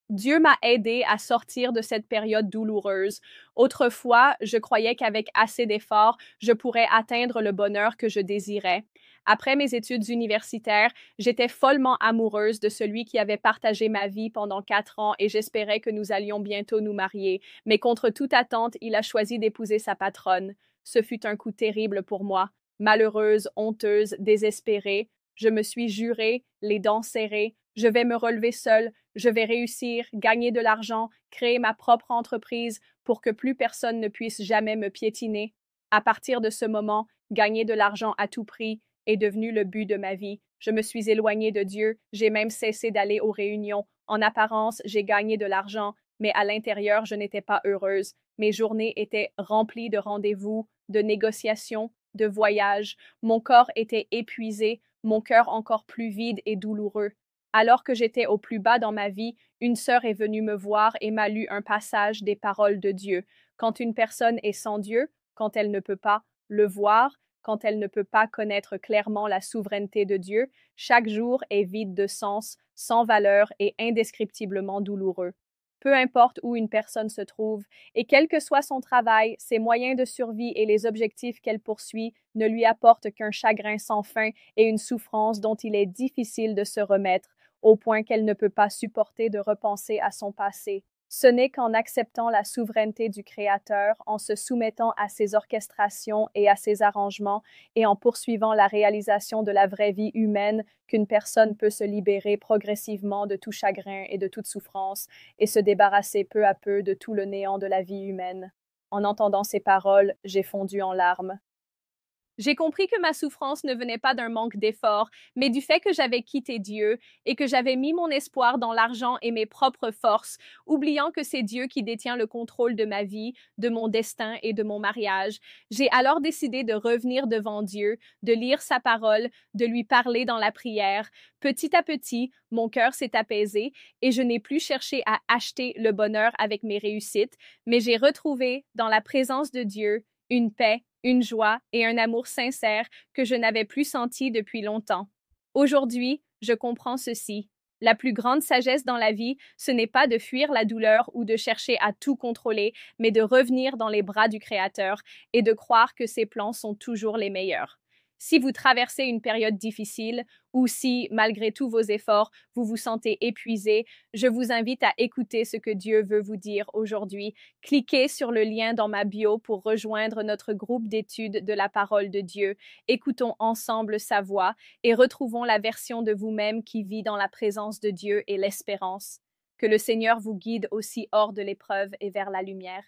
Dieu m'a aidé à sortir de cette période douloureuse. Autrefois, je croyais qu'avec assez d'efforts, je pourrais atteindre le bonheur que je désirais. Après mes études universitaires, j'étais follement amoureuse de celui qui avait partagé ma vie pendant 4 ans et j'espérais que nous allions bientôt nous marier. Mais contre toute attente, il a choisi d'épouser sa patronne. Ce fut un coup terrible pour moi. Malheureuse, honteuse, désespérée, je me suis jurée, les dents serrées, je vais me relever seule, je vais réussir, gagner de l'argent, créer ma propre entreprise pour que plus personne ne puisse jamais me piétiner. À partir de ce moment, gagner de l'argent à tout prix est devenu le but de ma vie. Je me suis éloignée de Dieu, j'ai même cessé d'aller aux réunions. En apparence, j'ai gagné de l'argent, mais à l'intérieur, je n'étais pas heureuse. Mes journées étaient remplies de rendez-vous, de négociations, de voyages. Mon corps était épuisé, mon cœur encore plus vide et douloureux. Alors que j'étais au plus bas dans ma vie, une sœur est venue me voir et m'a lu un passage des paroles de Dieu. Quand une personne est sans Dieu, quand elle ne peut pas le voir, quand elle ne peut pas connaître clairement la souveraineté de Dieu, chaque jour est vide de sens, sans valeur et indescriptiblement douloureux. Peu importe où une personne se trouve, et quel que soit son travail, ses moyens de survie et les objectifs qu'elle poursuit ne lui apportent qu'un chagrin sans fin et une souffrance dont il est difficile de se remettre, au point qu'elle ne peut pas supporter de repenser à son passé. Ce n'est qu'en acceptant la souveraineté du Créateur, en se soumettant à ses orchestrations et à ses arrangements, et en poursuivant la réalisation de la vraie vie humaine, qu'une personne peut se libérer progressivement de tout chagrin et de toute souffrance, et se débarrasser peu à peu de tout le néant de la vie humaine. En entendant ces paroles, j'ai fondu en larmes. J'ai compris que ma souffrance ne venait pas d'un manque d'effort, mais du fait que j'avais quitté Dieu et que j'avais mis mon espoir dans l'argent et mes propres forces, oubliant que c'est Dieu qui détient le contrôle de ma vie, de mon destin et de mon mariage. J'ai alors décidé de revenir devant Dieu, de lire sa parole, de lui parler dans la prière. Petit à petit, mon cœur s'est apaisé et je n'ai plus cherché à acheter le bonheur avec mes réussites, mais j'ai retrouvé dans la présence de Dieu une paix, une joie et un amour sincère que je n'avais plus senti depuis longtemps. Aujourd'hui, je comprends ceci. La plus grande sagesse dans la vie, ce n'est pas de fuir la douleur ou de chercher à tout contrôler, mais de revenir dans les bras du Créateur et de croire que ses plans sont toujours les meilleurs. Si vous traversez une période difficile ou si, malgré tous vos efforts, vous vous sentez épuisé, je vous invite à écouter ce que Dieu veut vous dire aujourd'hui. Cliquez sur le lien dans ma bio pour rejoindre notre groupe d'études de la parole de Dieu. Écoutons ensemble sa voix et retrouvons la version de vous-même qui vit dans la présence de Dieu et l'espérance. Que le Seigneur vous guide aussi hors de l'épreuve et vers la lumière.